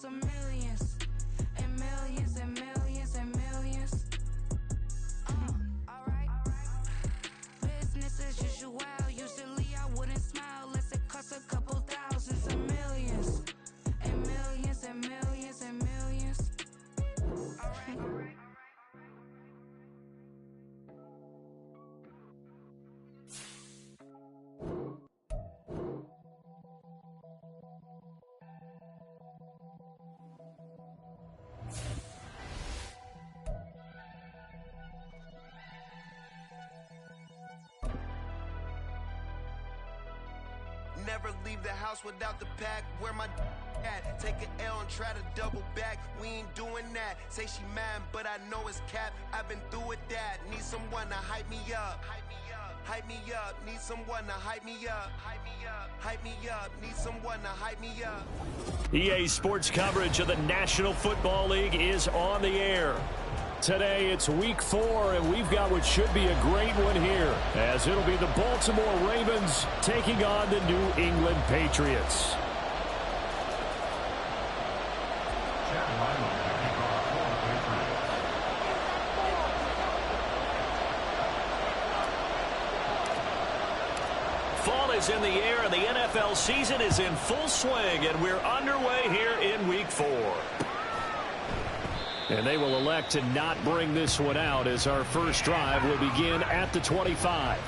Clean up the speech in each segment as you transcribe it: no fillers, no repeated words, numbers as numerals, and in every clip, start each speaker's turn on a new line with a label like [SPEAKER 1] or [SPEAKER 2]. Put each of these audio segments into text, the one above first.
[SPEAKER 1] some millions, and millions, and millions, and millions. Alright. Business as usual. Usually I wouldn't smile unless it costs a couple thousands and millions, and millions, and millions, and millions. Alright.
[SPEAKER 2] Never leave the house without the pack. Where my at? Take an L and try to double back. We ain't doing that. Say she mad, but I know it's cap. I've been through with that. Need someone to hype me up. Hype me up. Hype me up. Need someone to hype me up. Hype me up. Hype me up. Need someone to hype me up.
[SPEAKER 3] EA Sports coverage of the National Football League is on the air. Today it's week 4, and we've got what should be a great one here, as it'll be the Baltimore Ravens taking on the New England Patriots. Fall is in the air, and the NFL season is in full swing, and we're underway here in week 4. And they will elect to not bring this one out, as our first drive will begin at the 25.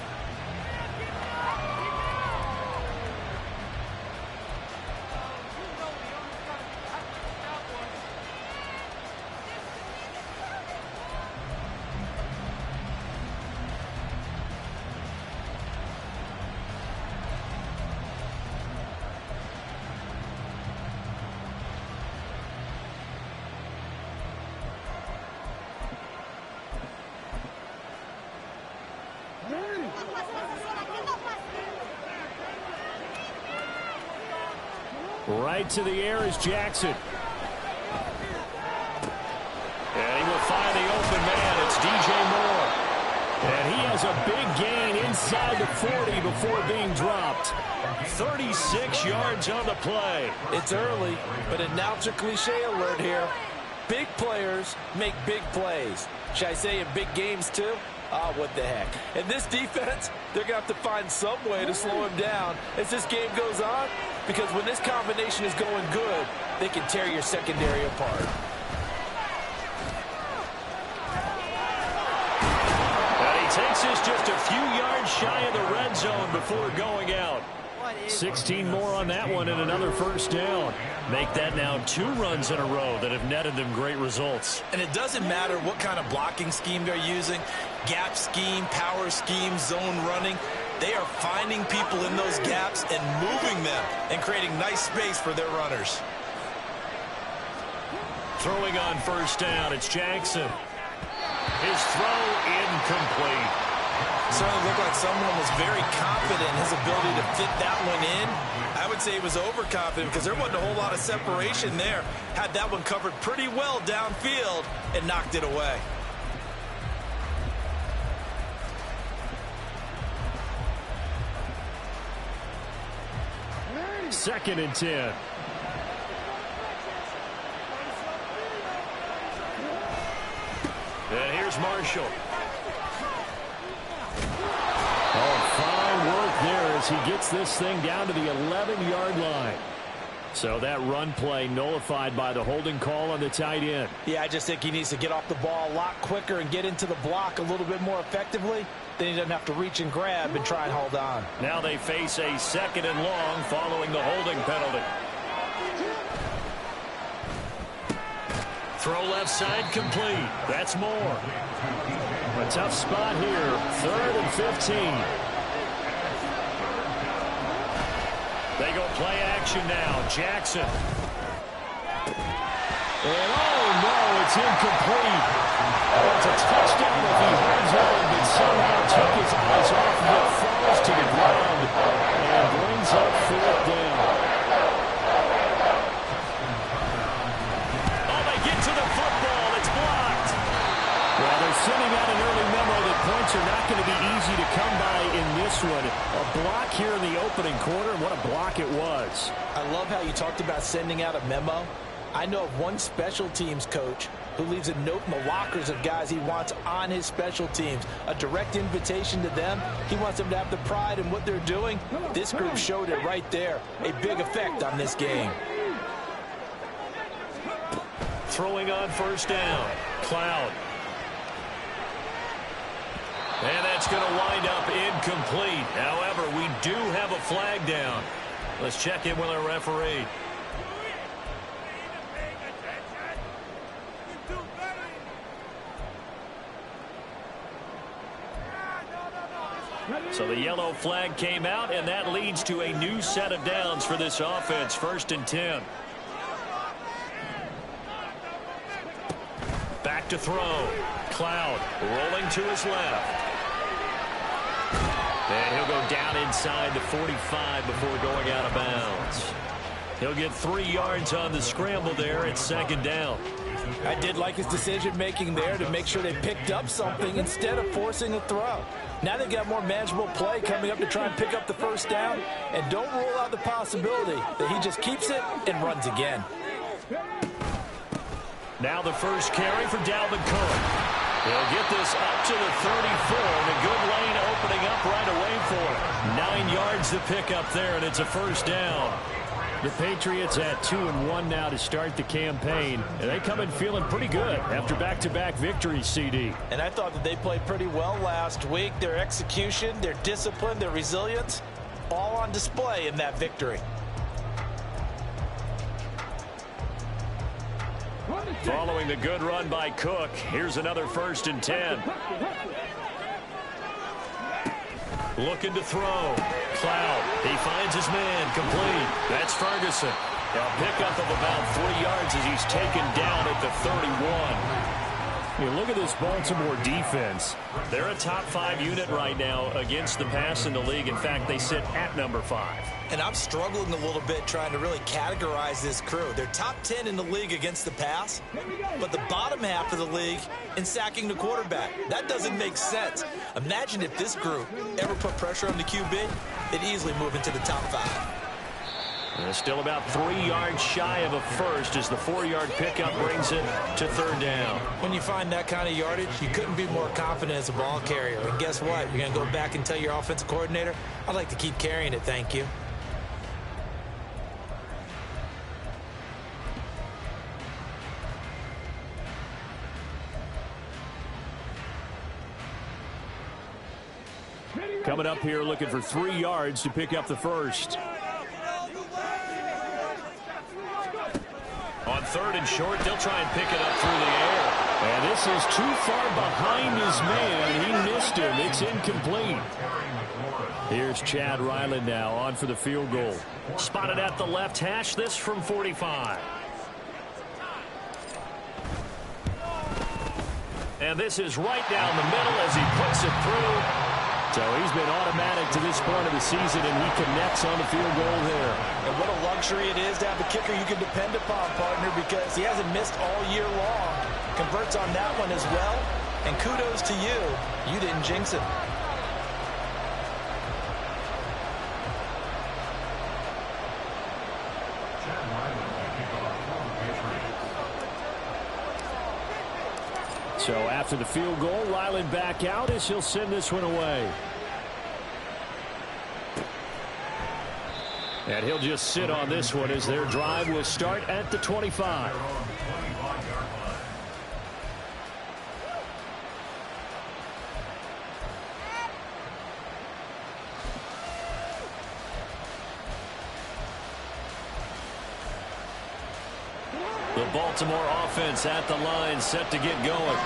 [SPEAKER 3] Right to the air is Jackson. And he will find the open man. It's DJ Moore. And he has a big gain inside the 40 before being dropped. 36 yards on the play.
[SPEAKER 4] It's early, but announcer cliche alert here. Big players make big plays. Should I say in big games too? Ah, what the heck. And this defense, they're going to have to find some way to slow him down as this game goes on, because when this combination is going good, they can tear your secondary apart.
[SPEAKER 3] And he takes this just a few yards shy of the red zone before going out. 16 more on that one and another first down. Make that now 2 runs in a row that have netted them great results.
[SPEAKER 5] And it doesn't matter what kind of blocking scheme they're using, gap scheme, power scheme, zone running. They are finding people in those gaps and moving them and creating nice space for their runners.
[SPEAKER 3] Throwing on first down, it's Jackson. His throw incomplete.
[SPEAKER 5] Certainly looked like someone was very confident in his ability to fit that one in. I would say he was overconfident because there wasn't a whole lot of separation there. Had that one covered pretty well downfield and knocked it away.
[SPEAKER 3] Second and 10. And here's Marshall. Oh, fine work there as he gets this thing down to the 11-yard line. So that run play nullified by the holding call on the tight end.
[SPEAKER 4] Yeah, I just think he needs to get off the ball a lot quicker and get into the block a little bit more effectively. Then he doesn't have to reach and grab and try and hold on.
[SPEAKER 3] Now they face a second and long following the holding penalty. Throw left side complete. That's Moore. A tough spot here. 3rd and 15. They go play action now. Jackson. And oh no, it's incomplete. It's a touchdown if he holds on, but somehow took his eyes off of it, falls to the ground, and brings up 4th down. Oh, they get to the football. It's blocked. Well, they're sending out an early memo that points are not going to be easy to come by in this one. A block here in the opening quarter, and what a block it was.
[SPEAKER 4] I love how you talked about sending out a memo. I know of one special teams coach who leaves a note in the lockers of guys he wants on his special teams. A direct invitation to them. He wants them to have the pride in what they're doing. This group showed it right there. A big effect on this game.
[SPEAKER 3] Throwing on first down. Cloud. And that's going to wind up incomplete. However, we do have a flag down. Let's check in with our referee. So the yellow flag came out, and that leads to a new set of downs for this offense. 1st and 10. Back to throw. Cloud rolling to his left. And he'll go down inside the 45 before going out of bounds. He'll get 3 yards on the scramble there at 2nd down.
[SPEAKER 4] I did like his decision-making there to make sure they picked up something instead of forcing a throw. Now they've got more manageable play coming up to try and pick up the 1st down. And don't rule out the possibility that he just keeps it and runs again.
[SPEAKER 3] Now the first carry for Dalvin Cook. He'll get this up to the 34, and a good lane opening up right away for him. 9 yards to pick up there, and it's a 1st down. The Patriots at 2-1 now to start the campaign, and they come in feeling pretty good after back-to-back victories, CD.
[SPEAKER 4] And I thought that they played pretty well last week. Their execution, their discipline, their resilience, all on display in that victory.
[SPEAKER 3] Following the good run by Cook, here's another 1st and 10. Looking to throw. Cloud. He finds his man. Complete. That's Ferguson. A pickup of about 3 yards as he's taken down at the 31. You look at this Baltimore defense. They're a top 5 unit right now against the pass in the league. In fact, they sit at number 5.
[SPEAKER 5] And I'm struggling a little bit trying to really categorize this crew. They're top 10 in the league against the pass, but the bottom half of the league in sacking the quarterback. That doesn't make sense. Imagine if this group ever put pressure on the QB, they'd easily move into the top 5.
[SPEAKER 3] And still about 3 yards shy of a first as the 4-yard pickup brings it to 3rd down.
[SPEAKER 4] When you find that kind of yardage, you couldn't be more confident as a ball carrier. And guess what? You're going to go back and tell your offensive coordinator, I'd like to keep carrying it, thank you.
[SPEAKER 3] Coming up here looking for 3 yards to pick up the first. On 3rd and short, they'll try and pick it up through the air. And this is too far behind his man. He missed him. It's incomplete. Here's Chad Ryland now on for the field goal. Spotted at the left hash, this from 45. And this is right down the middle as he puts it through. So he's been automatic to this point of the season, and he connects on the field goal there.
[SPEAKER 4] And what a luxury it is to have a kicker you can depend upon, partner, because he hasn't missed all year long. Converts on that one as well. And kudos to you. You didn't jinx it.
[SPEAKER 3] So after the field goal, Ryland back out as he'll send this one away. And he'll just sit on this one as their drive will start at the 25. The Baltimore offense at the line, set to get going.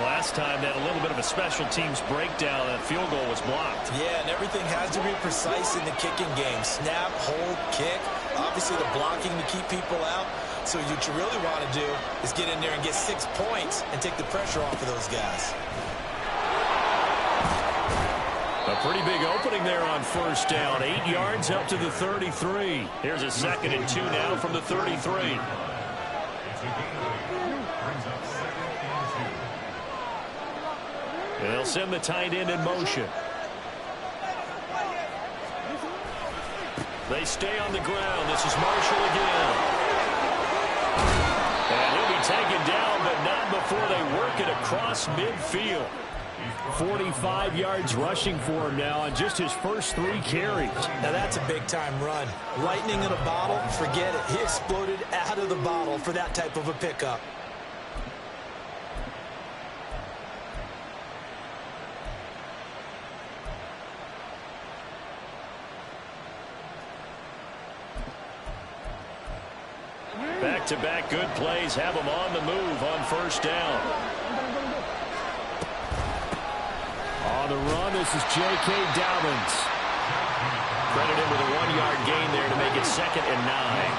[SPEAKER 3] Last time they had a little bit of a special teams breakdown. That field goal was blocked.
[SPEAKER 5] Yeah, and everything has to be precise in the kicking game. Snap, hold, kick. Obviously the blocking to keep people out. So what you really want to do is get in there and get 6 points and take the pressure off of those guys.
[SPEAKER 3] A pretty big opening there on 1st down. 8 yards up to the 33. Here's a 2nd and 2 now from the 33. They'll send the tight end in motion. They stay on the ground. This is Marshall again. And he'll be taken down, but not before they work it across midfield. 45 yards rushing for him now on just his first 3 carries.
[SPEAKER 5] Now that's a big-time run. Lightning in a bottle, forget it. He exploded out of the bottle for that type of a pickup.
[SPEAKER 3] Back-to-back good plays have him on the move on first down. On the run, this is J.K. Dobbins. Credit him with a 1-yard gain there to make it 2nd and 9.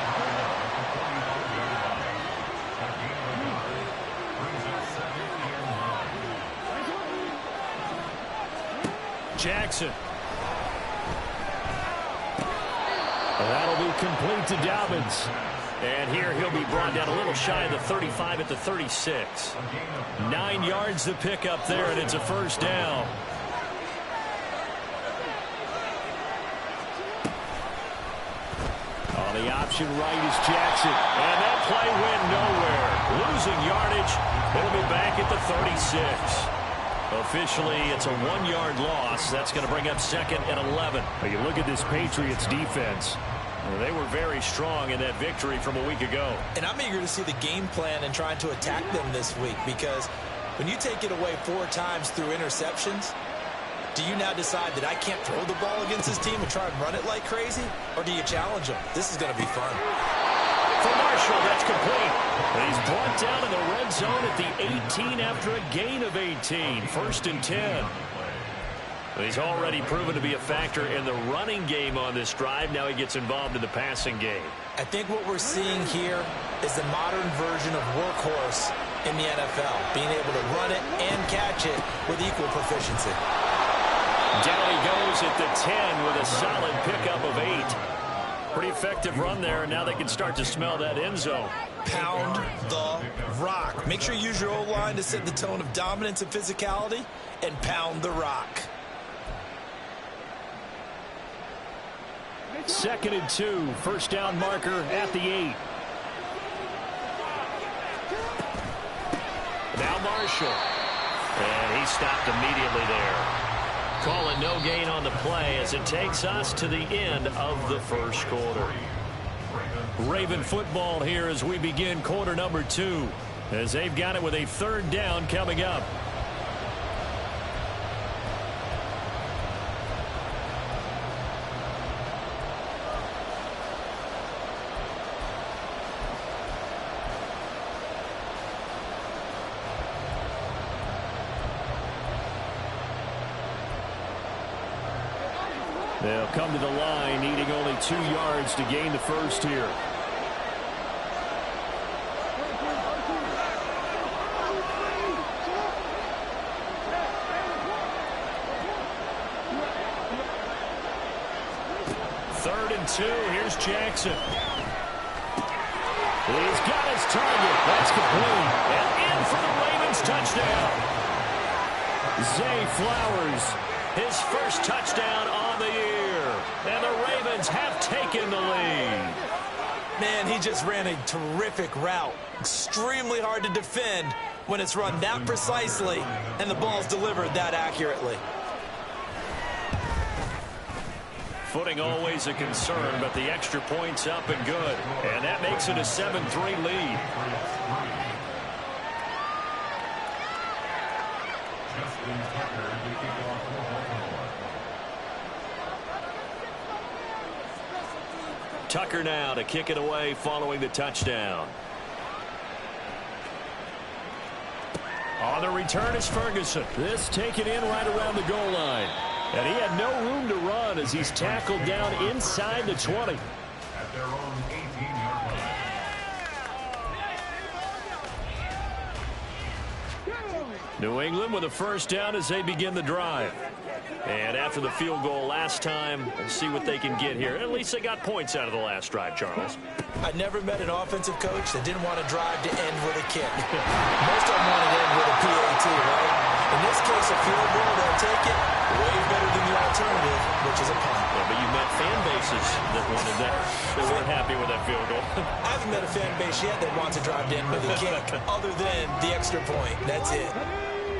[SPEAKER 3] Jackson. And that'll be complete to Dobbins. And here he'll be brought down a little shy of the 35 at the 36. 9 yards to pick up there, and it's a first down. On the option right is Jackson. And that play went nowhere. Losing yardage. It'll be back at the 36. Officially, it's a 1-yard loss. That's going to bring up 2nd and 11. But you look at this Patriots defense. Well, they were very strong in that victory from a week ago.
[SPEAKER 5] And I'm eager to see the game plan and trying to attack them this week, because when you take it away 4 times through interceptions, do you now decide that I can't throw the ball against this team and try and run it like crazy? Or do you challenge them? This is going to be fun.
[SPEAKER 3] For Marshall, that's complete. And he's brought down in the red zone at the 18 after a gain of 18. 1st and 10. He's already proven to be a factor in the running game on this drive. Now he gets involved in the passing game.
[SPEAKER 5] I think what we're seeing here is the modern version of workhorse in the NFL, being able to run it and catch it with equal proficiency.
[SPEAKER 3] Down he goes at the 10 with a solid pickup of 8. Pretty effective run there, and now they can start to smell that end zone.
[SPEAKER 5] Pound the rock. Make sure you use your O-line to set the tone of dominance and physicality, and pound the rock.
[SPEAKER 3] 2nd and 2, first down marker at the 8. Now Marshall. And he stopped immediately there. Calling no gain on the play as it takes us to the end of the first quarter. Raven football here as we begin quarter number 2, as they've got it with a 3rd down coming up. They'll come to the line, needing only 2 yards to gain the first here. Third and 2, here's Jackson. He's got his target. That's complete. And in for the Ravens touchdown. Zay Flowers, his first touchdown on the year. And the Ravens have taken the lead.
[SPEAKER 5] Man, he just ran a terrific route. Extremely hard to defend when it's run that precisely and the ball's delivered that accurately.
[SPEAKER 3] Footing always a concern, but the extra point's up and good. And that makes it a 7-3 lead. Tucker now to kick it away following the touchdown. On the return is Ferguson. This taken in right around the goal line. And he had no room to run as he's tackled down inside the 20.
[SPEAKER 6] At their own 18-yard line.
[SPEAKER 3] New England with a first down as they begin the drive. And after the field goal last time, we'll see what they can get here. At least they got points out of the last drive, Charles.
[SPEAKER 5] I never met an offensive coach that didn't want to drive to end with a kick. Most of them want to end with a PAT, right? In this case, a field goal, they'll take it. Way better than the alternative, which is a punt.
[SPEAKER 3] Yeah, but you met fan bases that wanted that. They weren't happy with that field goal.
[SPEAKER 5] I haven't met a fan base yet that wants to drive in with a kick other than the extra point. That's it.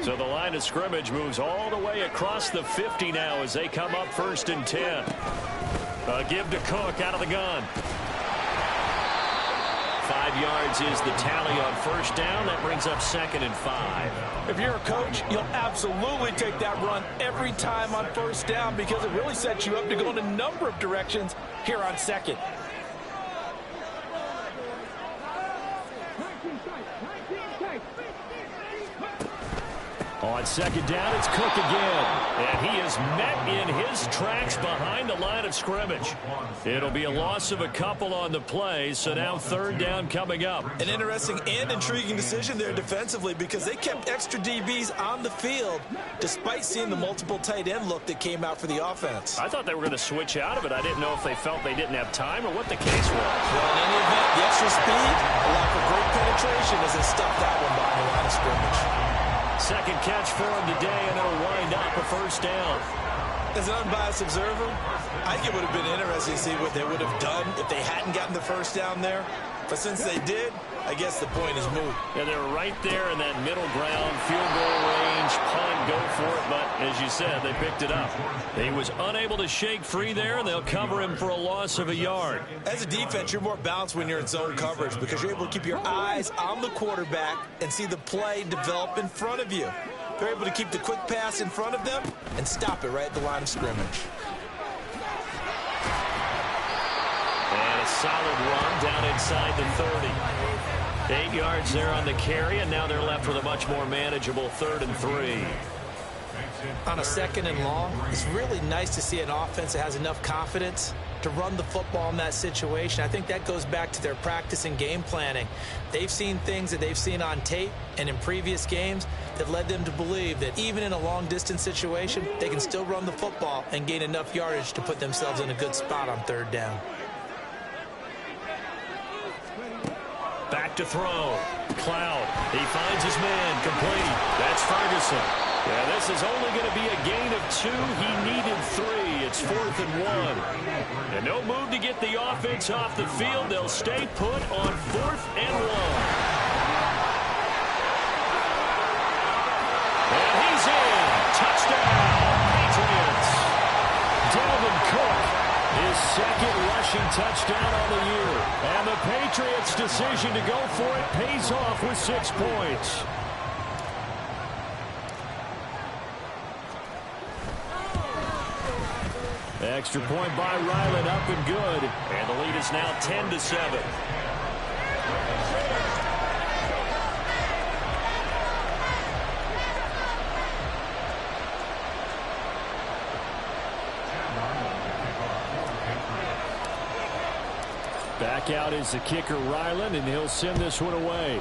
[SPEAKER 3] So the line of scrimmage moves all the way across the 50 now as they come up 1st and 10. Give to Cook out of the gun. 5 yards is the tally on 1st down. That brings up 2nd and 5.
[SPEAKER 5] If you're a coach, you'll absolutely take that run every time on 1st down because it really sets you up to go in a number of directions here on 2nd.
[SPEAKER 3] On 2nd down, it's Cook again. And he is met in his tracks behind the line of scrimmage. It'll be a loss of a couple on the play, so now 3rd down coming up.
[SPEAKER 5] An interesting and intriguing decision there defensively because they kept extra DBs on the field despite seeing the multiple tight end look that came out for the offense.
[SPEAKER 3] I thought they were going to switch out of it. I didn't know if they felt they didn't have time or what the case was.
[SPEAKER 5] Well, in any event, the extra speed allowed for great penetration as they stuffed that one behind the line of scrimmage.
[SPEAKER 3] 2nd catch for him today, and it'll wind up a 1st down.
[SPEAKER 5] As an unbiased observer, I think it would have been interesting to see what they would have done if they hadn't gotten the 1st down there. But since they did, I guess the point is moot.
[SPEAKER 3] Yeah, they were right there in that middle ground, field goal range, punt, go for it. But as you said, they picked it up. He was unable to shake free there, and they'll cover him for a loss of a yard.
[SPEAKER 5] As a defense, you're more balanced when you're in zone coverage because you're able to keep your eyes on the quarterback and see the play develop in front of you. They're able to keep the quick pass in front of them and stop it right at the line of scrimmage.
[SPEAKER 3] And a solid run down inside the 30. 8 yards there on the carry, and now they're left with a much more manageable 3rd and 3.
[SPEAKER 5] On a 2nd and long, it's really nice to see an offense that has enough confidence to run the football in that situation. I think that goes back to their practice and game planning. They've seen things that they've seen on tape and in previous games that led them to believe that even in a long-distance situation, they can still run the football and gain enough yardage to put themselves in a good spot on 3rd down.
[SPEAKER 3] Back to throw. Cloud. He finds his man. Complete. That's Ferguson. Yeah, this is only going to be a gain of 2. He needed 3. It's 4th and 1. And no move to get the offense off the field. They'll stay put on 4th and 1. And he's in. Touchdown, Patriots. Dalvin Cook, his 2nd rushing touchdown on the year. And the Patriots' decision to go for it pays off with 6 points. Extra point by Ryland, up and good. And the lead is now 10-7. Back out is the kicker, Ryland, and he'll send this one away.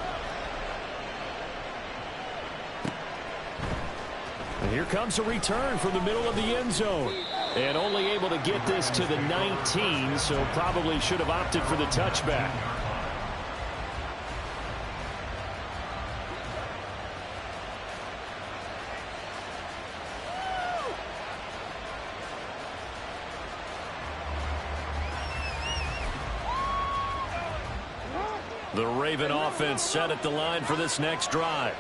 [SPEAKER 3] And here comes a return from the middle of the end zone. And only able to get this to the 19, so probably should have opted for the touchback. The Raven offense set at the line for this next drive.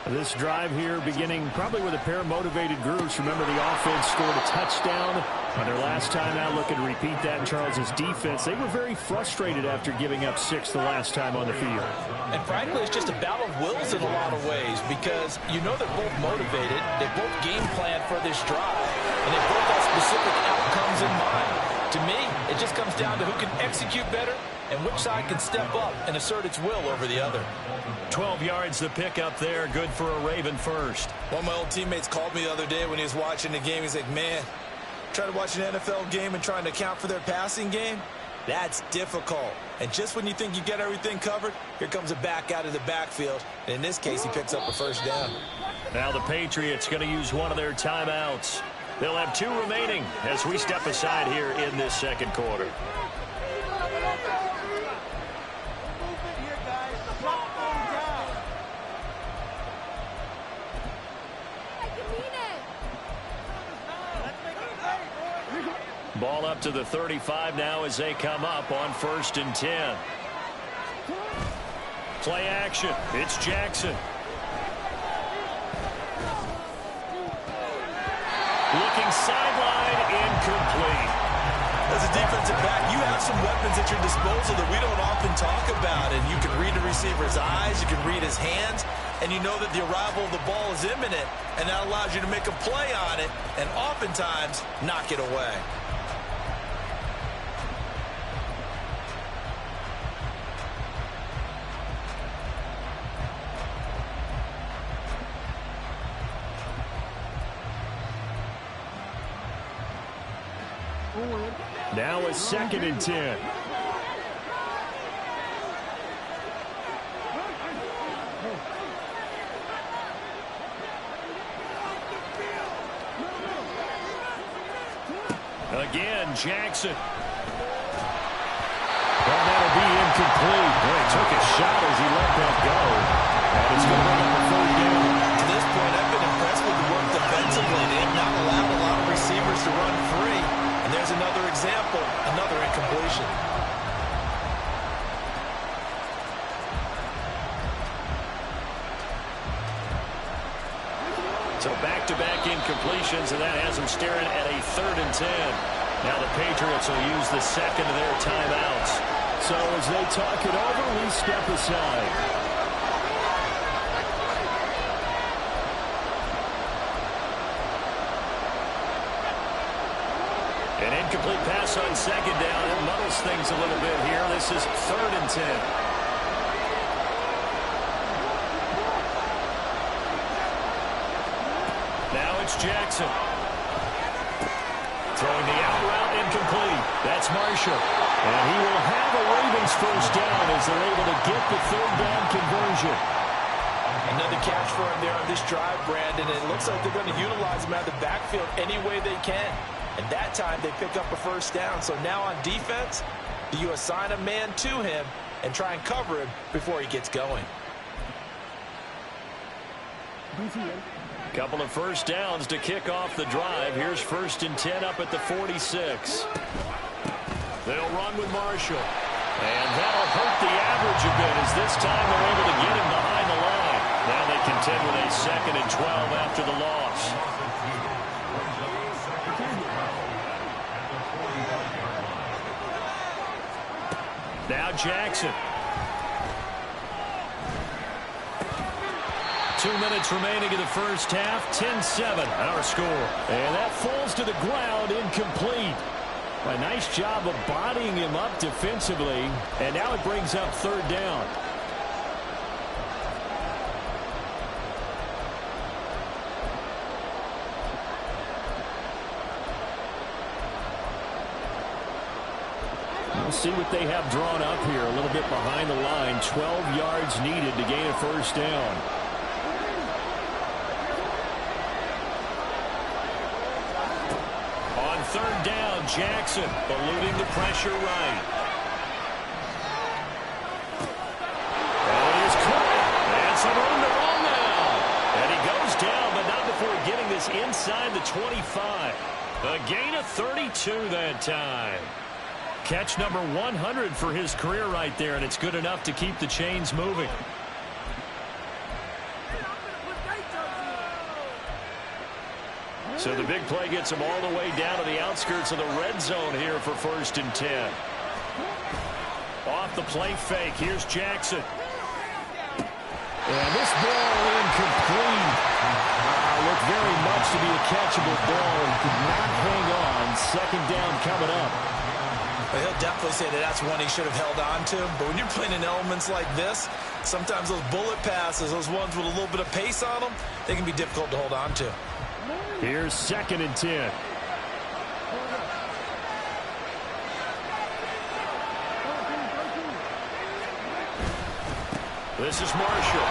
[SPEAKER 3] This drive here beginning probably with a pair of motivated groups. Remember, the offense scored a touchdown on their last time out. Looking to repeat that in Charles's defense. They were very frustrated after giving up 6 the last time on the field.
[SPEAKER 5] And frankly, it's just a battle of wills in a lot of ways because you know they're both motivated. They both game plan for this drive, and they both have specific outcomes in mind. To me, it just comes down to who can execute better and which side can step up and assert its will over the other.
[SPEAKER 3] 12 yards the pickup there. Good for a Raven first.
[SPEAKER 5] One of my old teammates called me the other day when he was watching the game. He's like, man, trying to watch an NFL game and trying to account for their passing game, that's difficult. And just when you think you get everything covered, here comes a back out of the backfield. And in this case, he picks up a 1st down.
[SPEAKER 3] Now the Patriots going to use one of their timeouts. They'll have 2 remaining as we step aside here in this 2nd quarter. Ball up to the 35 now as they come up on 1st and 10. Play action. It's Jackson. Looking sideline, incomplete.
[SPEAKER 5] As a defensive back, you have some weapons at your disposal that we don't often talk about. And you can read the receiver's eyes, you can read his hands, and you know that the arrival of the ball is imminent, and that allows you to make a play on it and oftentimes knock it away.
[SPEAKER 3] Now a 2nd and 10. Again, Jackson. Well, that'll be incomplete. Boy, he took a shot as he let that go. And it's going to bring up a 3rd down.
[SPEAKER 5] To this point, I've been impressed with the work defensively. They have not allowed a lot of receivers to run free. And there's another example, another incompletion.
[SPEAKER 3] So back-to-back incompletions, and that has them staring at a 3rd and 10. Now the Patriots will use the 2nd of their timeouts. So as they talk it over, we step aside. An incomplete pass on 2nd down. It muddles things a little bit here. This is 3rd and 10. Now it's Jackson. Throwing the out route, incomplete. That's Marshall. And he will have a Ravens 1st down as they're able to get the 3rd down conversion.
[SPEAKER 5] Another catch for him there on this drive, Brandon. And it looks like they're going to utilize him out of the backfield any way they can. And that time they pick up a 1st down. So now on defense, do you assign a man to him and try and cover him before he gets going?
[SPEAKER 3] Couple of 1st downs to kick off the drive. Here's 1st and 10 up at the 46. They'll run with Marshall. And that'll hurt the average a bit as this time they're able to get him behind the line. Now they contend with a 2nd and 12 after the loss. Now Jackson. 2 minutes remaining in the 1st half. 10-7 our score. And that falls to the ground, incomplete. A nice job of bodying him up defensively. And now it brings up 3rd down. We'll see what they have drawn up here. A little bit behind the line. 12 yards needed to gain a 1st down. On 3rd down, Jackson eluding the pressure right. And it is caught. And some room to run now. And he goes down, but not before getting this inside the 25. A gain of 32 that time. Catch number 100 for his career right there, and it's good enough to keep the chains moving. So the big play gets him all the way down to the outskirts of the red zone here for 1st and 10. Off the play fake, here's Jackson. And this ball incomplete. Looked very much to be a catchable ball and could not hang on. 2nd down coming up.
[SPEAKER 5] Well, he'll definitely say that that's one he should have held on to. But when you're playing in elements like this, sometimes those bullet passes, those ones with a little bit of pace on them, they can be difficult to hold on to.
[SPEAKER 3] Here's 2nd and 10. This is Marshall.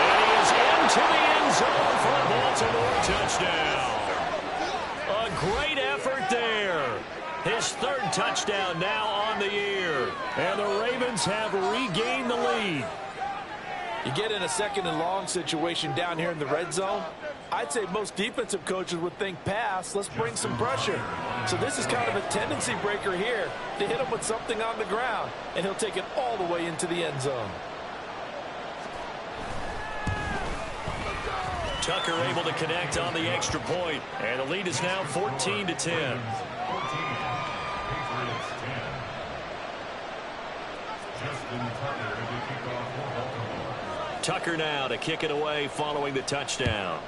[SPEAKER 3] And he is into the end zone for a Baltimore touchdown. A great effort there. His 3rd touchdown now on the year. And the Ravens have regained the lead.
[SPEAKER 5] You get in a 2nd and long situation down here in the red zone,
[SPEAKER 4] I'd say most defensive coaches would think pass, let's bring some pressure. So this is kind of a tendency breaker here to hit him with something on the ground, and he'll take it all the way into the end zone.
[SPEAKER 3] Tucker able to connect on the extra point, and the lead is now 14-10. Tucker now to kick it away following the touchdown.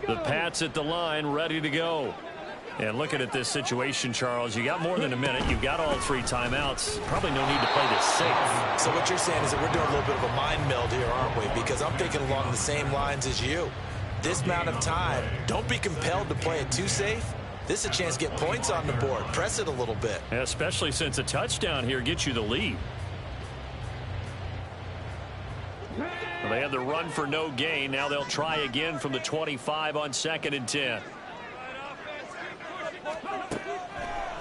[SPEAKER 3] The Pats at the line, ready to go. And looking at this situation, Charles, you got more than a minute. You've got all 3 timeouts. Probably no need to play this safe.
[SPEAKER 5] So what you're saying is that we're doing a little bit of a mind meld here, aren't we? Because I'm thinking along the same lines as you. This amount of time, don't be compelled to play it too safe. This is a chance to get points on the board. Press it a little bit.
[SPEAKER 3] Especially since a touchdown here gets you the lead. Well, they had the run for no gain. Now they'll try again from the 25 on 2nd and 10.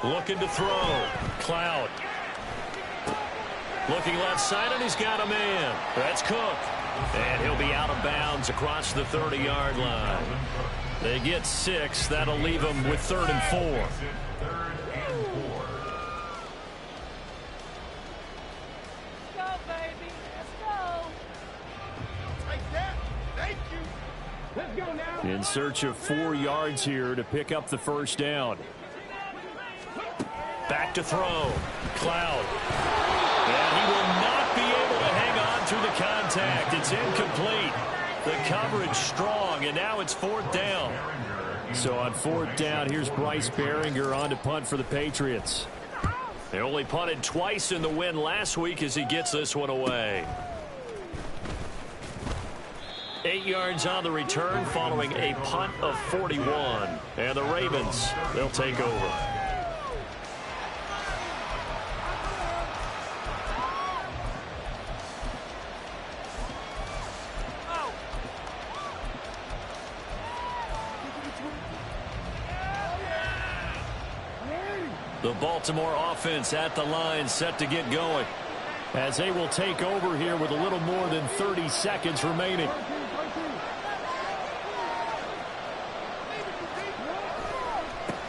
[SPEAKER 3] Looking to throw. Cloud. Looking left side, and he's got a man. That's Cook. And he'll be out of bounds across the 30-yard line. They get 6. That'll leave them with 3rd and 4. In search of 4 yards here to pick up the first down. Back to throw. Cloud. And he will not be able to hang on through the contact. It's incomplete. The coverage strong, and now it's 4th down. So on 4th down, here's Bryce Behringer on to punt for the Patriots. They only punted twice in the win last week as he gets this one away. 8 yards on the return following a punt of 41. And the Ravens, they'll take over. The Baltimore offense at the line, set to get going, as they will take over here with a little more than 30 seconds remaining.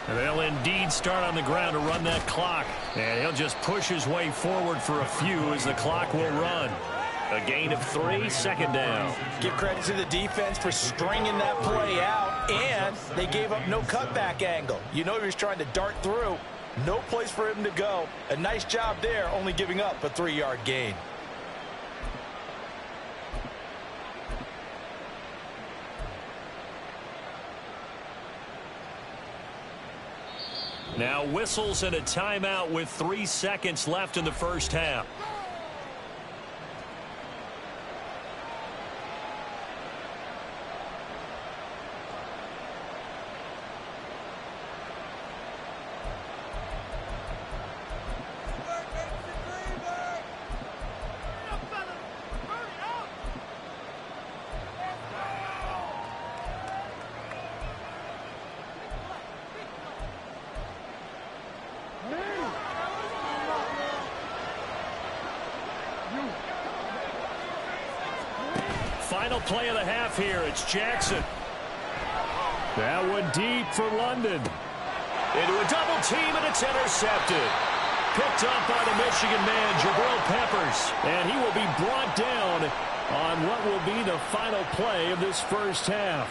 [SPEAKER 3] And they'll indeed start on the ground to run that clock. And he'll just push his way forward for a few as the clock will run. A gain of 3, 2nd down.
[SPEAKER 4] Give credit to the defense for stringing that play out, and they gave up no cutback angle. You know he was trying to dart through. No place for him to go. A nice job there, only giving up a 3-yard gain.
[SPEAKER 3] Now whistles and a timeout with 3 seconds left in the first half. Final play of the half here. It's Jackson. That one deep for London. Into a double team, and it's intercepted. Picked up by the Michigan man, Jabril Peppers. And he will be brought down on what will be the final play of this first half.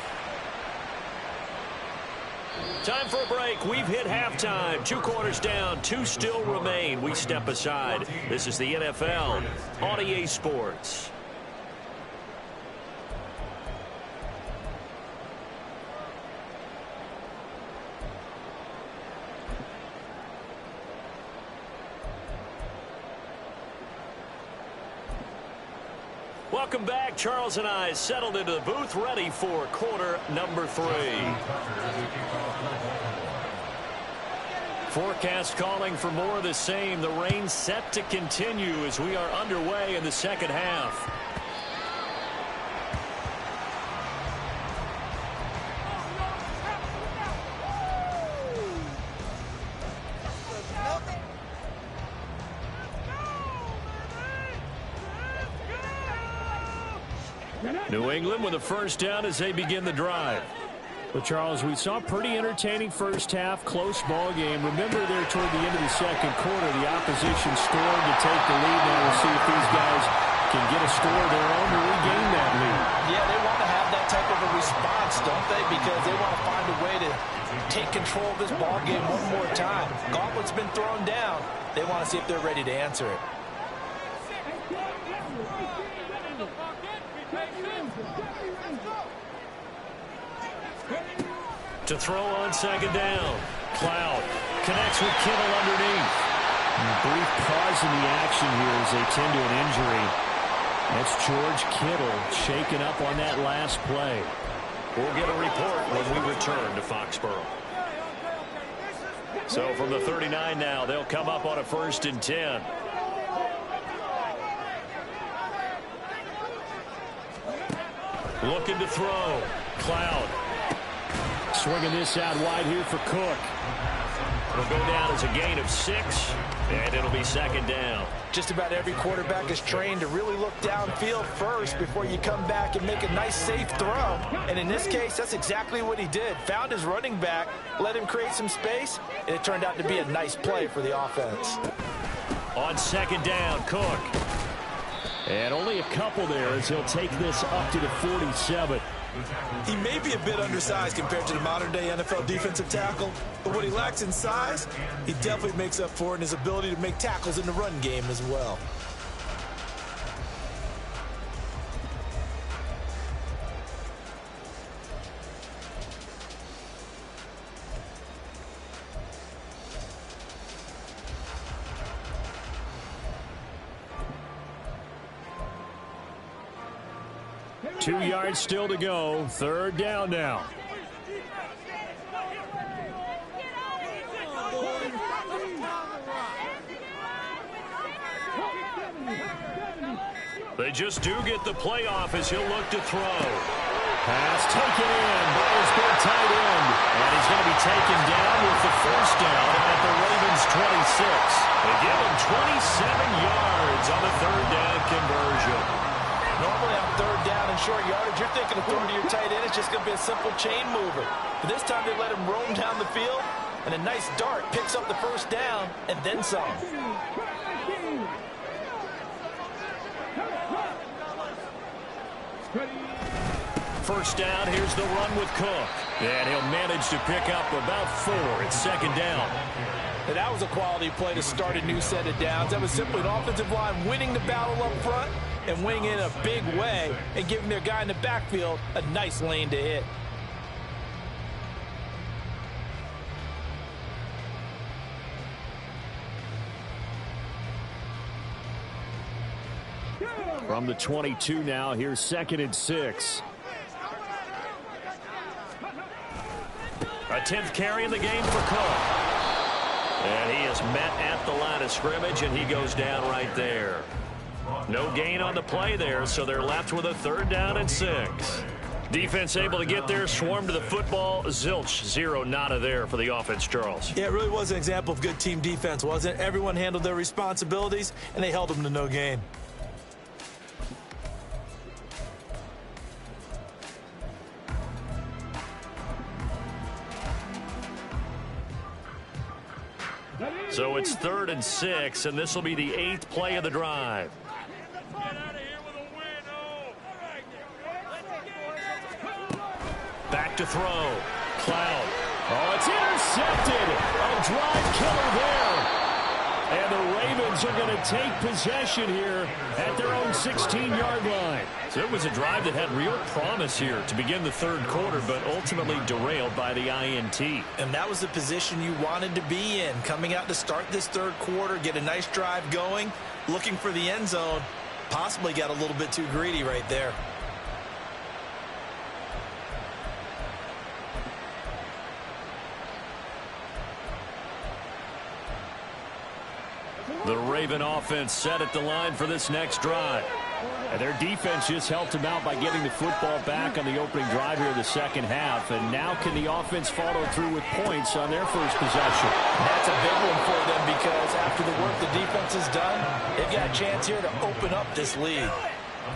[SPEAKER 3] Time for a break. We've hit halftime. 2 quarters down. 2 still remain. We step aside. This is the NFL on EA Sports. Welcome back. Charles and I settled into the booth, ready for quarter number 3. Forecast calling for more of the same. The rain set to continue as we are underway in the second half. New England with a first down as they begin the drive. But, Charles, we saw a pretty entertaining first half, close ball game. Remember there toward the end of the second quarter, the opposition scored to take the lead. Now we'll see if these guys can get a score of their own to regain that lead.
[SPEAKER 4] Yeah, they want to have that type of a response, don't they? Because they want to find a way to take control of this ball game one more time. Gauntlet's been thrown down. They want to see if they're ready to answer it.
[SPEAKER 3] To throw on second down. Cloud connects with Kittle underneath. And a brief pause in the action here as they tend to an injury. That's George Kittle shaken up on that last play.
[SPEAKER 7] We'll get a report when we return to Foxborough.
[SPEAKER 3] So from the 39 now, they'll come up on a 1st and 10. Looking to throw. Cloud. Swinging this out wide here for Cook. It'll go down as a gain of 6, and it'll be second down.
[SPEAKER 4] Just about every quarterback is trained to really look downfield first before you come back and make a nice, safe throw. And in this case, that's exactly what he did. Found his running back, let him create some space, and it turned out to be a nice play for the offense.
[SPEAKER 3] On second down, Cook. And only a couple there as he'll take this up to the 47.
[SPEAKER 5] He may be a bit undersized compared to the modern-day NFL defensive tackle, but what he lacks in size, he definitely makes up for in his ability to make tackles in the run game as well.
[SPEAKER 3] Two yards still to go. Third down now. They just do get the playoff as he'll look to throw. Pass taken in by his big tight end. And he's going to be taken down with the first down at the Ravens' 26. They give him 27 yards on the third down conversion.
[SPEAKER 4] Normally on third down and short yardage, you're thinking of throwing to your tight end. It's just going to be a simple chain mover. But this time they let him roam down the field, and a nice dart picks up the first down and then some.
[SPEAKER 3] First down, here's the run with Cook. And he'll manage to pick up about 4 at second down.
[SPEAKER 4] And that was a quality play to start a new set of downs. That was simply an offensive line winning the battle up front and winning in a big way and giving their guy in the backfield a nice lane to hit.
[SPEAKER 3] From the 22 now, here's 2nd and 6. A 10th carry in the game for Cook. And he is met at the line of scrimmage, and he goes down right there. No gain on the play there, so they're left with a 3rd down and 6. Defense able to get there, swarm to the football. Zilch, 0 nada there for the offense, Charles.
[SPEAKER 5] Yeah, it really was an example of good team defense, wasn't it? Everyone handled their responsibilities, and they held them to no gain.
[SPEAKER 3] So it's 3rd and 6, and this will be the 8th play of the drive. Back to throw. Cloud. Oh, it's intercepted. A drive killer there. And the Ravens are going to take possession here at their own 16-yard line. So it was a drive that had real promise here to begin the 3rd quarter, but ultimately derailed by the INT.
[SPEAKER 5] And that was the position you wanted to be in. Coming out to start this 3rd quarter, get a nice drive going, looking for the end zone. Possibly got a little bit too greedy right there.
[SPEAKER 3] The Raven offense set at the line for this next drive. And their defense just helped them out by getting the football back on the opening drive here in the second half. And now can the offense follow through with points on their first possession?
[SPEAKER 4] That's a big one for them because after the work the defense has done, they've got a chance here to open up this lead.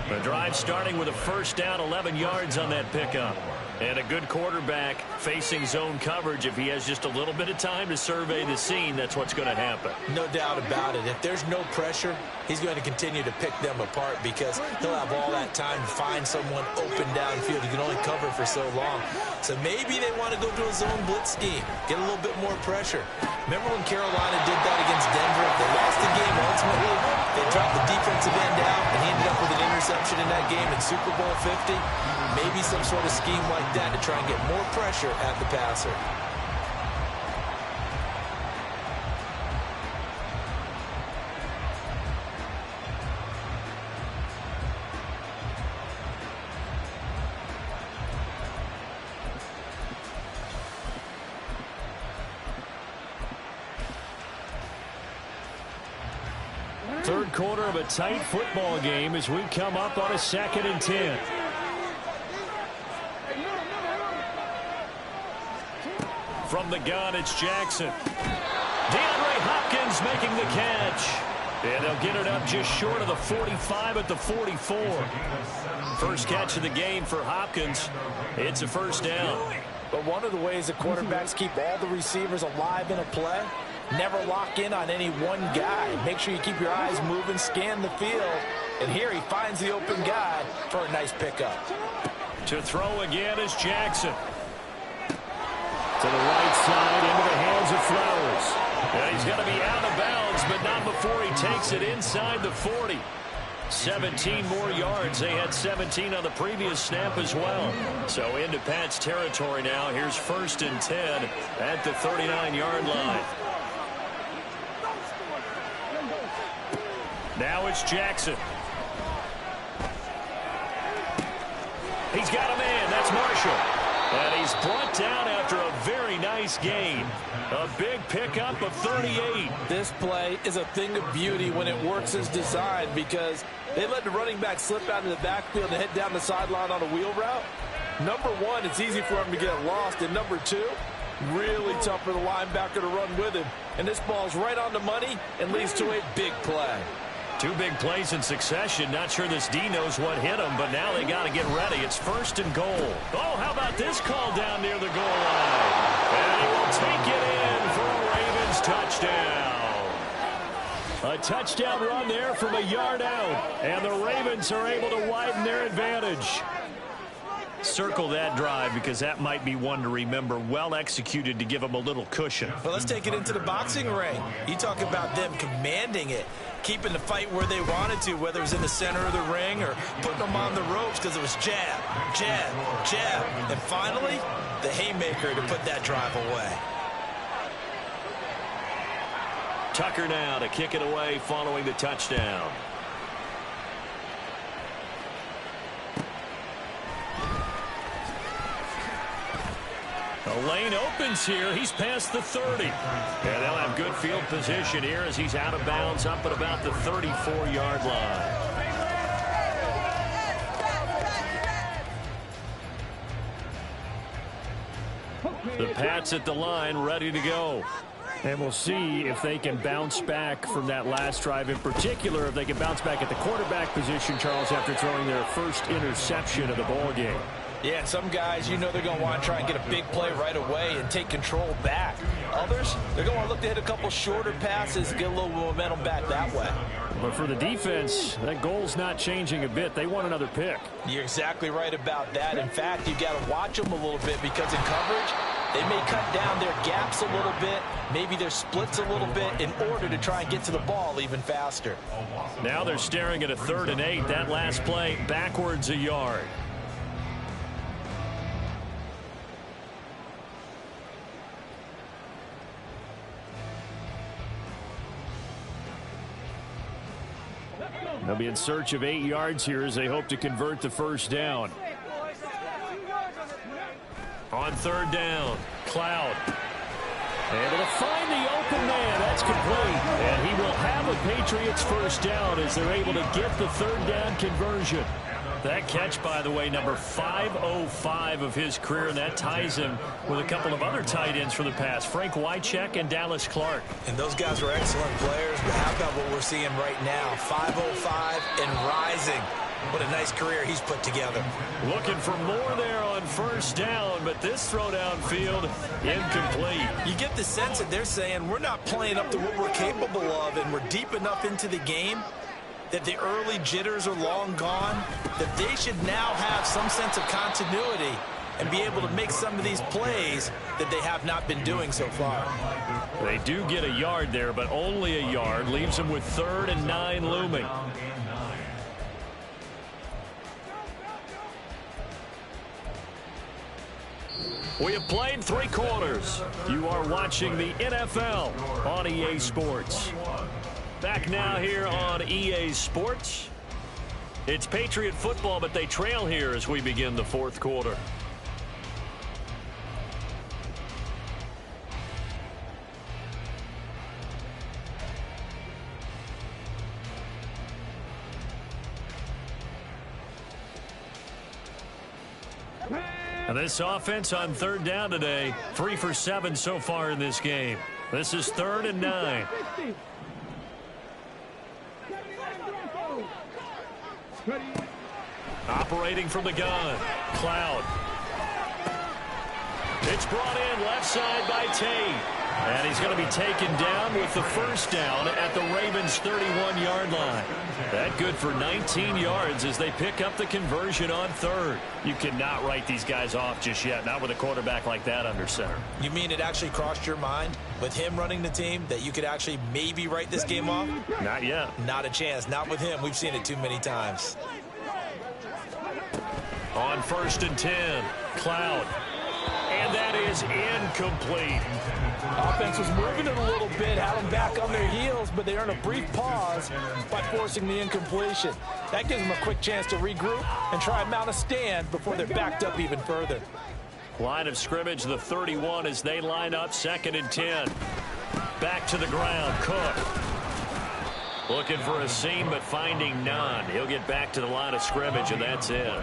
[SPEAKER 3] The drive starting with a first down, 11 yards on that pickup. And a good quarterback facing zone coverage. If he has just a little bit of time to survey the scene, that's what's going to happen.
[SPEAKER 4] No doubt about it. If there's no pressure, he's going to continue to pick them apart because he'll have all that time to find someone open downfield. He can only cover for so long. So maybe they want to go to a zone blitz scheme, get a little bit more pressure. Remember when Carolina did that against Denver? They lost the game ultimately. They dropped the defensive end out, and he ended up with an interception in that game in Super Bowl 50. Maybe some sort of scheme like that to try and get more pressure at the passer.
[SPEAKER 3] Third quarter of a tight football game as we come up on a 2nd and 10. From the gun, it's Jackson. DeAndre Hopkins making the catch. And they'll get it up just short of the 45 at the 44. First catch of the game for Hopkins. It's a first down.
[SPEAKER 4] But one of the ways the quarterbacks keep all the receivers alive in a play, never lock in on any one guy. Make sure you keep your eyes moving, scan the field. And here he finds the open guy for a nice pickup.
[SPEAKER 3] To throw again is Jackson. To the right side, into the hands of Flowers. And he's going to be out of bounds, but not before he takes it inside the 40. 17 more yards. They had 17 on the previous snap as well. So into Pat's territory now. Here's 1st and 10 at the 39-yard line. Now it's Jackson. He's got a man. That's Marshall. And he's brought down after a very nice gain. A big pickup of 38.
[SPEAKER 4] This play is a thing of beauty when it works as designed because they let the running back slip out of the backfield and head down the sideline on a wheel route. Number one, it's easy for him to get lost. And number two, really tough for the linebacker to run with him. And this ball's right on the money and leads to a big play.
[SPEAKER 3] 2 big plays in succession. Not sure this D knows what hit him, but now they got to get ready. It's 1st and goal. Oh, how about this call down near the goal line? And he will take it in for a Ravens touchdown. A touchdown run there from a yard out, and the Ravens are able to widen their advantage. Circle that drive because that might be one to remember. Well executed to give them a little cushion.
[SPEAKER 5] Well, let's take it into the boxing ring. You talk about them commanding it, keeping the fight where they wanted to, whether it was in the center of the ring or putting them on the ropes because it was jab, jab, jab. And finally, the haymaker to put that drive away.
[SPEAKER 3] Tucker now to kick it away following the touchdown. The lane opens here. He's past the 30. And they'll have good field position here as he's out of bounds up at about the 34-yard line. The Pats at the line ready to go. And we'll see if they can bounce back from that last drive. In particular, if they can bounce back at the quarterback position, Charles, after throwing their first interception of the ball game.
[SPEAKER 4] Yeah, some guys, you know they're going to want to try and get a big play right away and take control back. Others, they're going to look to hit a couple shorter passes and get a little momentum back that way.
[SPEAKER 3] But for the defense, that goal's not changing a bit. They want another pick.
[SPEAKER 4] You're exactly right about that. In fact, you've got to watch them a little bit because in coverage, they may cut down their gaps a little bit, maybe their splits a little bit in order to try and get to the ball even faster.
[SPEAKER 3] Now they're staring at a 3rd and 8. That last play backwards a yard. They'll be in search of 8 yards here as they hope to convert the first down. On 3rd down, Cloud. Able to find the open man. That's complete. And he will have a Patriots first down as they're able to get the 3rd down conversion. That catch, by the way, number 505 of his career, and that ties him with a couple of other tight ends for the past, Frank Wycheck and Dallas Clark.
[SPEAKER 5] And those guys are excellent players, but how about what we're seeing right now? 505 and rising. What a nice career he's put together.
[SPEAKER 3] Looking for more there on first down, but this throw downfield incomplete.
[SPEAKER 5] You get the sense that they're saying we're not playing up to what we're capable of, and we're deep enough into the game that the early jitters are long gone, that they should now have some sense of continuity and be able to make some of these plays that they have not been doing so far.
[SPEAKER 3] They do get a yard there, but only a yard. Leaves them with 3rd and 9 looming. We have played 3 quarters. You are watching the NFL on EA Sports. Back now here on EA Sports. It's Patriot football, but they trail here as we begin the 4th quarter. And this offense on 3rd down today, 3 for 7 so far in this game. This is 3rd and 9. Operating from the gun, Cloud. It's brought in left side by Tate. And he's going to be taken down with the 1st down at the Ravens' 31-yard line. That good for 19 yards as they pick up the conversion on 3rd. You cannot write these guys off just yet, not with a quarterback like that under center.
[SPEAKER 5] You mean it actually crossed your mind with him running the team that you could actually maybe write this game off?
[SPEAKER 3] Not yet.
[SPEAKER 5] Not a chance. Not with him. We've seen it too many times.
[SPEAKER 3] On 1st and 10, Cloud. And that is incomplete.
[SPEAKER 4] Offense was moving it a little bit, had them back on their heels, but they earned a brief pause by forcing the incompletion. That gives them a quick chance to regroup and try and mount a stand before they're backed up even further.
[SPEAKER 3] Line of scrimmage, the 31 as they line up 2nd and 10. Back to the ground, Cook. Looking for a seam, but finding none. He'll get back to the line of scrimmage, and that's it.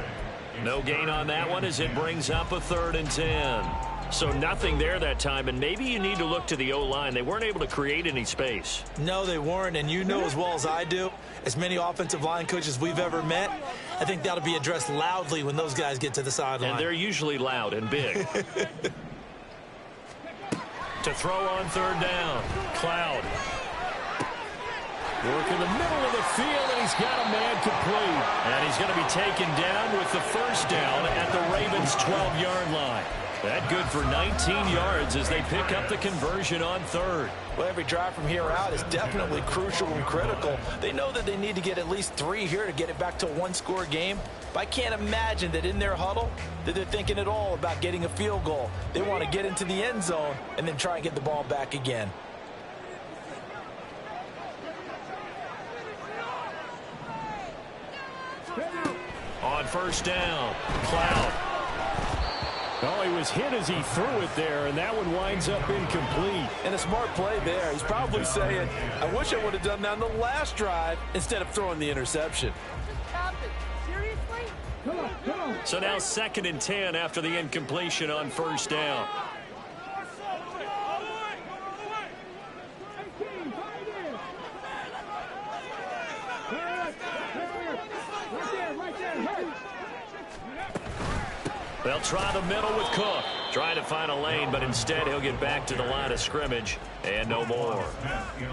[SPEAKER 3] No gain on that one as it brings up a 3rd and 10. So nothing there that time, and maybe you need to look to the O-line. They weren't able to create any space.
[SPEAKER 5] No, they weren't, and you know as well as I do, as many offensive line coaches we've ever met, I think that'll be addressed loudly when those guys get to the sideline.
[SPEAKER 3] And they're usually loud and big. To throw on 3rd down, Cloud. Work in the middle of the field, and he's got a man complete. And he's going to be taken down with the 1st down at the Ravens' 12-yard line. That good for 19 yards as they pick up the conversion on 3rd.
[SPEAKER 5] Well, every drive from here out is definitely crucial and critical. They know that they need to get at least 3 here to get it back to a 1-score game. But I can't imagine that in their huddle that they're thinking at all about getting a field goal. They want to get into the end zone and then try and get the ball back again.
[SPEAKER 3] On 1st down, Cloud. Oh, he was hit as he threw it there, and that one winds up incomplete.
[SPEAKER 4] And a smart play there. He's probably saying, I wish I would have done that on the last drive instead of throwing the interception.
[SPEAKER 6] Seriously?
[SPEAKER 3] So now 2nd and 10 after the incompletion on 1st down. They'll try the middle with Cook. Trying to find a lane, but instead he'll get back to the line of scrimmage and no more.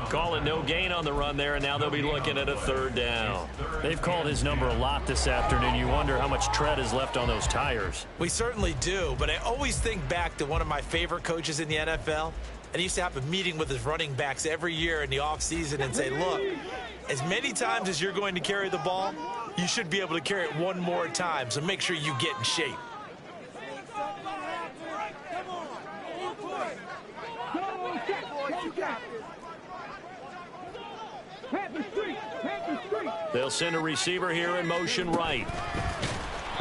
[SPEAKER 3] Calling no gain on the run there, and now they'll be looking at a 3rd down. They've called his number a lot this afternoon. You wonder how much tread is left on those tires.
[SPEAKER 5] We certainly do, but I always think back to one of my favorite coaches in the NFL. And he used to have a meeting with his running backs every year in the offseason and say, look, as many times as you're going to carry the ball, you should be able to carry it one more time, so make sure you get in shape.
[SPEAKER 3] They'll send a receiver here in motion right.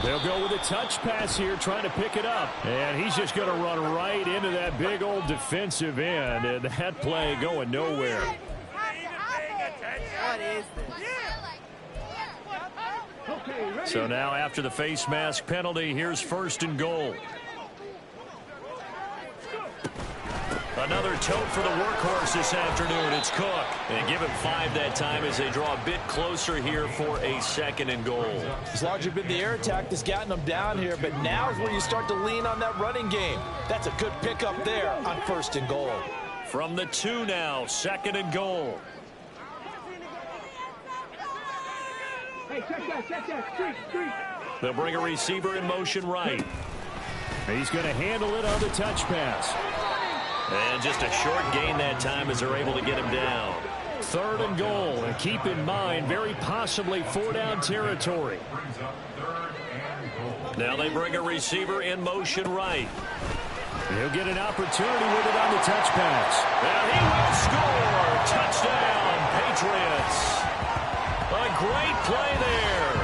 [SPEAKER 3] They'll go with a touch pass here, trying to pick it up. And he's just going to run right into that big old defensive end. And that play going nowhere.
[SPEAKER 8] What is this?
[SPEAKER 3] So now after the face mask penalty, here's 1st and goal. Another tote for the workhorse this afternoon. It's Cook. And give him 5 that time as they draw a bit closer here for a 2nd and goal.
[SPEAKER 4] It's largely been the air attack that's gotten them down here, but now is where you start to lean on that running game. That's a good pickup there on 1st and goal.
[SPEAKER 3] From the 2 now, 2nd and goal.
[SPEAKER 6] Hey, check that. Street.
[SPEAKER 3] They'll bring a receiver in motion right. He's going to handle it on the touch pass. And just a short gain that time as they're able to get him down. 3rd and goal. And keep in mind, very possibly 4-down territory. Now they bring a receiver in motion right. He'll get an opportunity with it on the touch pass. And he will score. Touchdown, Patriots. A great play there.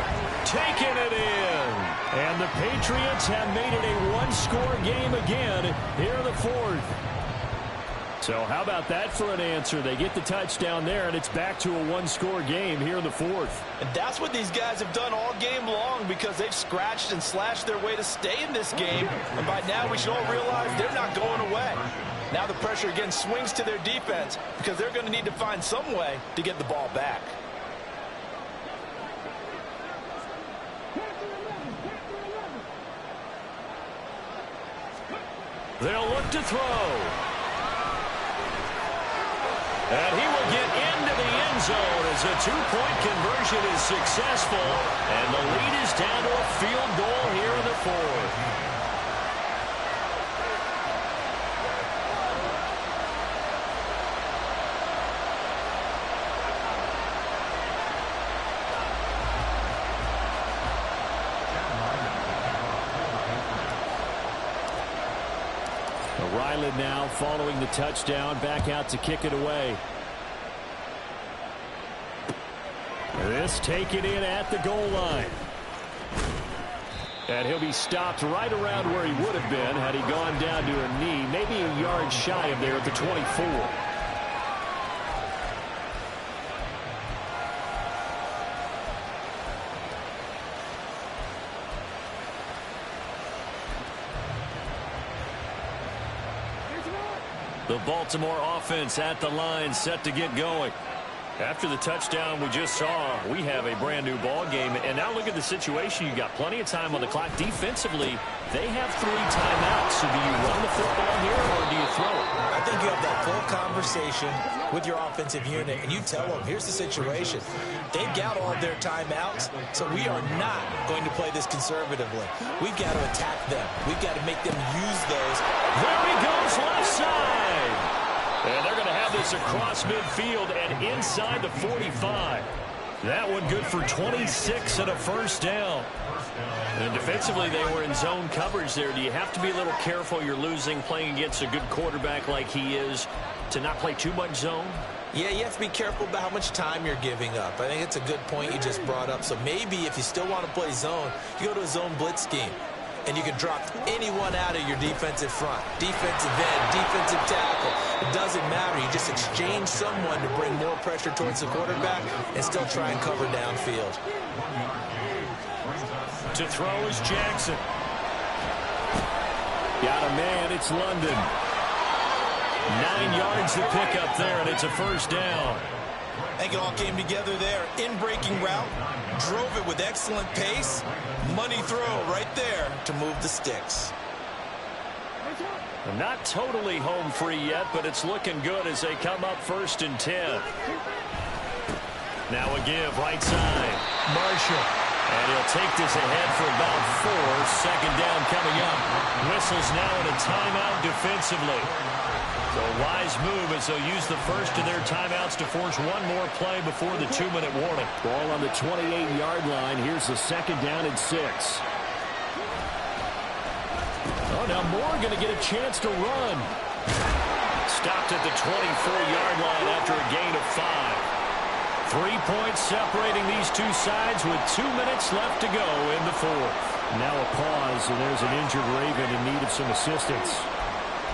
[SPEAKER 3] Taking it in. And the Patriots have made it a one-score game again here in the 4th. So how about that for an answer? They get the touchdown there, and it's back to a one-score game here in the 4th.
[SPEAKER 4] And that's what these guys have done all game long because they've scratched and slashed their way to stay in this game. And by now we should all realize they're not going away. Now the pressure again swings to their defense because they're going to need to find some way to get the ball back.
[SPEAKER 3] They'll look to throw. And he will get into the end zone as a 2-point conversion is successful. And the lead is down to a field goal here in the 4th. Ryland now following the touchdown, back out to kick it away. This taken in at the goal line. And he'll be stopped right around where he would have been had he gone down to a knee, maybe a yard shy of there at the 24. The Baltimore offense at the line, set to get going. After the touchdown we just saw, we have a brand new ball game. And now look at the situation. You got plenty of time on the clock. Defensively, they have 3 timeouts. So do you run the football here or do you throw it?
[SPEAKER 5] I think you have that full conversation with your offensive unit, and you tell them, here's the situation. They've got all of their timeouts, so we are not going to play this conservatively. We've got to attack them. We've got to make them use those.
[SPEAKER 3] There he goes, left side. And they're going to have this across midfield and inside the 45. That one good for 26 and a 1st down. And defensively, they were in zone coverage there. Do you have to be a little careful? You're losing, playing against a good quarterback like he is, to not play too much zone?
[SPEAKER 5] Yeah, you have to be careful about how much time you're giving up. I think it's a good point you just brought up. So maybe if you still want to play zone, you go to a zone blitz scheme. And you can drop anyone out of your defensive front. Defensive end, defensive tackle. It doesn't matter. You just exchange someone to bring more pressure towards the quarterback and still try and cover downfield.
[SPEAKER 3] To throw is Jackson. Got a man, it's London. 9 yards to pick up there, and it's a 1st down.
[SPEAKER 5] I think it all came together there. In-breaking route, drove it with excellent pace. Money throw right there to move the sticks.
[SPEAKER 3] Not totally home free yet, but it's looking good as they come up 1st and 10. Now a give, right side. Marshall. And he'll take this ahead for about 4. 2nd down coming up. Whistles now in a timeout defensively. So a wise move as they'll use the first of their timeouts to force one more play before the 2-minute warning. Ball on the 28-yard line. Here's the 2nd down and 6. Oh, now Moore going to get a chance to run. Stopped at the 24-yard line after a gain of 5. 3 points separating these two sides with 2 minutes left to go in the 4th. Now a pause, and there's an injured Raven in need of some assistance.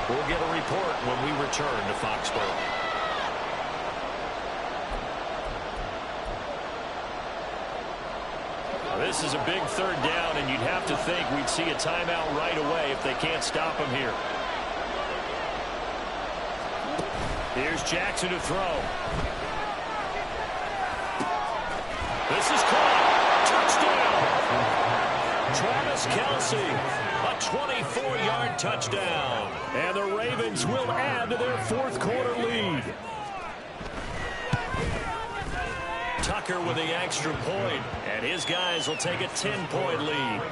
[SPEAKER 3] We'll get a report when we return to Foxborough. This is a big 3rd down, and you'd have to think we'd see a timeout right away if they can't stop him here. Here's Jackson to throw. This is caught. Touchdown. Travis Kelce, a 24-yard touchdown. And the Ravens will add to their fourth quarter lead. Tucker with the extra point, and his guys will take a 10-point lead.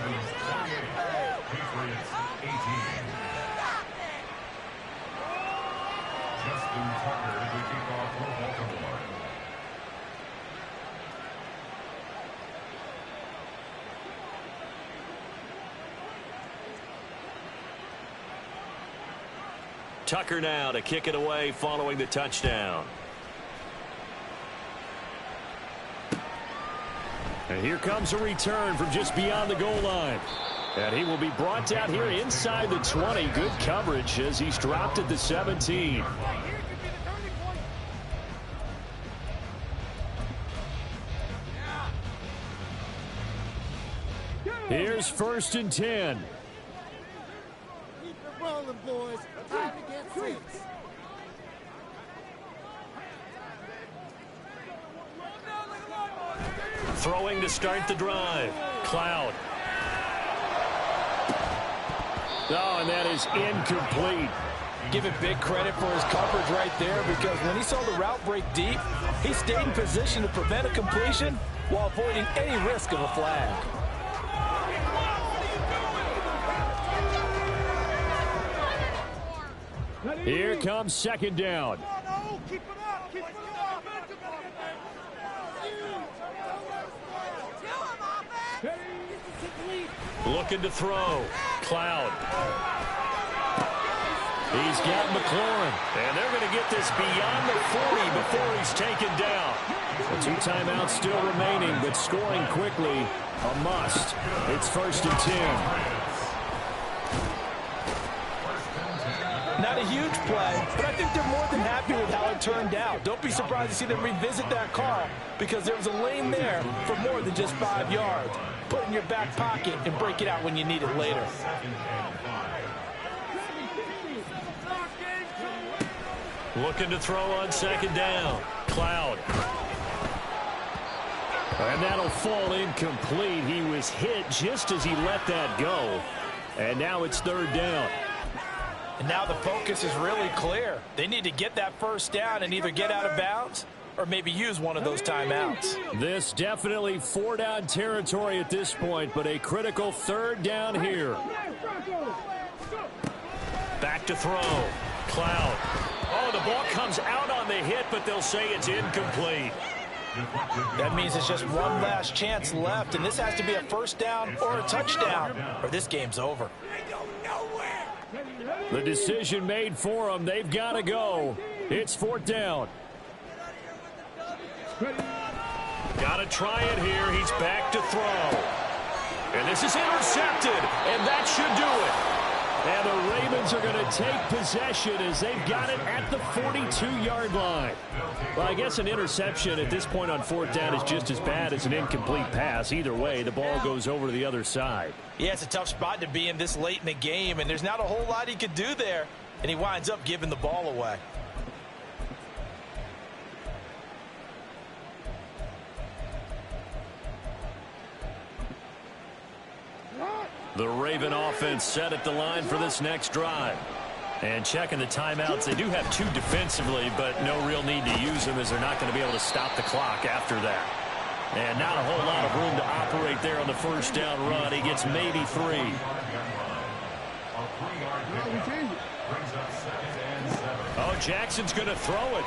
[SPEAKER 3] Tucker now to kick it away following the touchdown. And here comes a return from just beyond the goal line. And he will be brought down here inside the 20. Good coverage as he's dropped at the 17. Here's 1st and 10.
[SPEAKER 8] Keep it rolling, boys. Time to get six.
[SPEAKER 3] Throwing to start the drive. Cloud. Oh, and that is incomplete.
[SPEAKER 4] Give it big credit for his coverage right there, because when he saw the route break deep, he stayed in position to prevent a completion while avoiding any risk of a flag.
[SPEAKER 3] Here comes 2nd down.
[SPEAKER 6] Keep it up. Keep it up.
[SPEAKER 3] Looking to throw. Cloud. He's got McLaurin. And they're going to get this beyond the 40 before he's taken down. The 2 timeouts still remaining, but scoring quickly, a must. It's 1st and 10.
[SPEAKER 4] Not a huge play, but I think they're more than happy with how it turned out. Don't be surprised to see them revisit that call, because there was a lane there for more than just 5 yards. Put it in your back pocket and break it out when you need it later.
[SPEAKER 3] Looking to throw on 2nd down. Cloud. And that'll fall incomplete. He was hit just as he let that go. And now it's 3rd down.
[SPEAKER 4] And now the focus is really clear. They need to get that 1st down and either get out of bounds or maybe use one of those timeouts.
[SPEAKER 3] This definitely 4-down territory at this point, but a critical 3rd down here. Back to throw. Cloud. Oh, the ball comes out on the hit, but they'll say it's incomplete.
[SPEAKER 4] That means it's just one last chance left, and this has to be a 1st down or a touchdown, or this game's over.
[SPEAKER 3] The decision made for them. They've got to go. It's 4th down. Got to try it here. He's back to throw. And this is intercepted, and that should do it. And the Ravens are going to take possession as they've got it at the 42-yard line. Well, I guess an interception at this point on 4th down is just as bad as an incomplete pass. Either way, the ball goes over to the other side.
[SPEAKER 4] Yeah, it's a tough spot to be in this late in the game, and there's not a whole lot he could do there, and he winds up giving the ball away.
[SPEAKER 3] The Raven offense set at the line for this next drive. And checking the timeouts, they do have 2 defensively, but no real need to use them as they're not going to be able to stop the clock after that. And not a whole lot of room to operate there on the 1st down run. He gets maybe 3. Oh, Jackson's going to throw it.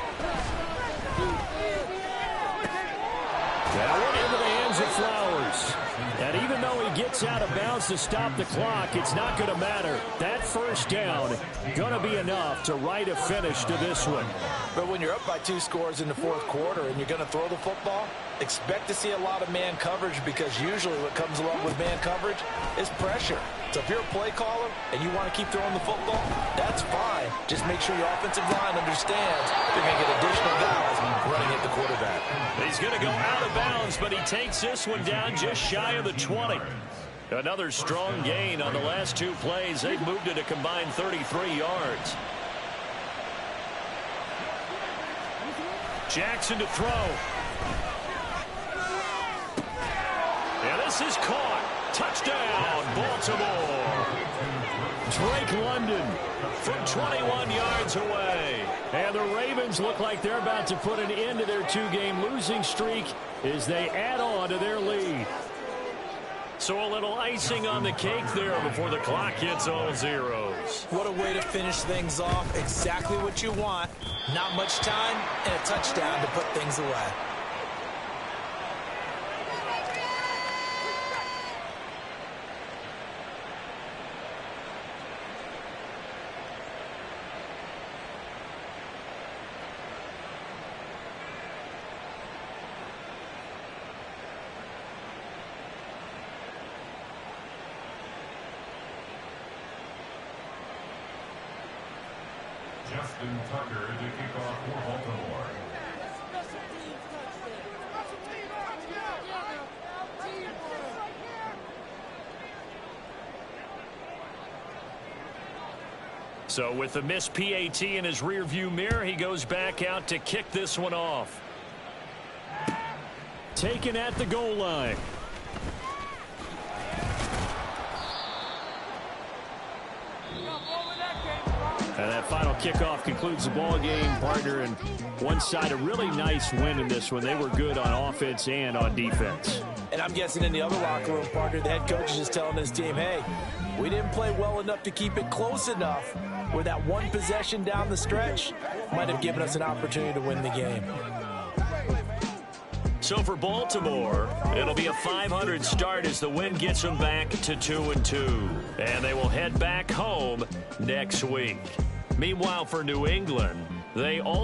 [SPEAKER 3] That one into the hands of Flowers. And even though he gets out of bounds to stop the clock, it's not going to matter. That 1st down going to be enough to write a finish to this one.
[SPEAKER 4] But when you're up by 2 scores in the 4th quarter and you're going to throw the football, expect to see a lot of man coverage, because usually what comes along with man coverage is pressure. So if you're a play caller and you want to keep throwing the football, that's fine. Just make sure your offensive line understands they're going to get additional guys running at the quarterback.
[SPEAKER 3] He's going to go out of bounds, but he takes this one down just shy of the 20. Another strong gain on the last 2 plays. They've moved it a combined 33 yards. Jackson to throw. And this is caught. Touchdown, Baltimore. Drake London from 21 yards away. And the Ravens look like they're about to put an end to their two-game losing streak as they add on to their lead. So a little icing on the cake there before the clock hits all zeros.
[SPEAKER 5] What a way to finish things off. Exactly what you want. Not much time and a touchdown to put things away.
[SPEAKER 9] Justin Tucker to kick off for Baltimore.
[SPEAKER 3] So with the missed PAT in his rearview mirror, he goes back out to kick this one off. Taken at the goal line. And that final kickoff concludes the ball game, partner. And one side, a really nice win in this one. They were good on offense and on defense.
[SPEAKER 4] And I'm guessing in the other locker room, partner, the head coach is just telling his team, hey, we didn't play well enough to keep it close enough where that one possession down the stretch might have given us an opportunity to win the game.
[SPEAKER 3] So for Baltimore, it'll be a .500 start as the win gets them back to 2-2. And they will head back home next week. Meanwhile, for New England, they also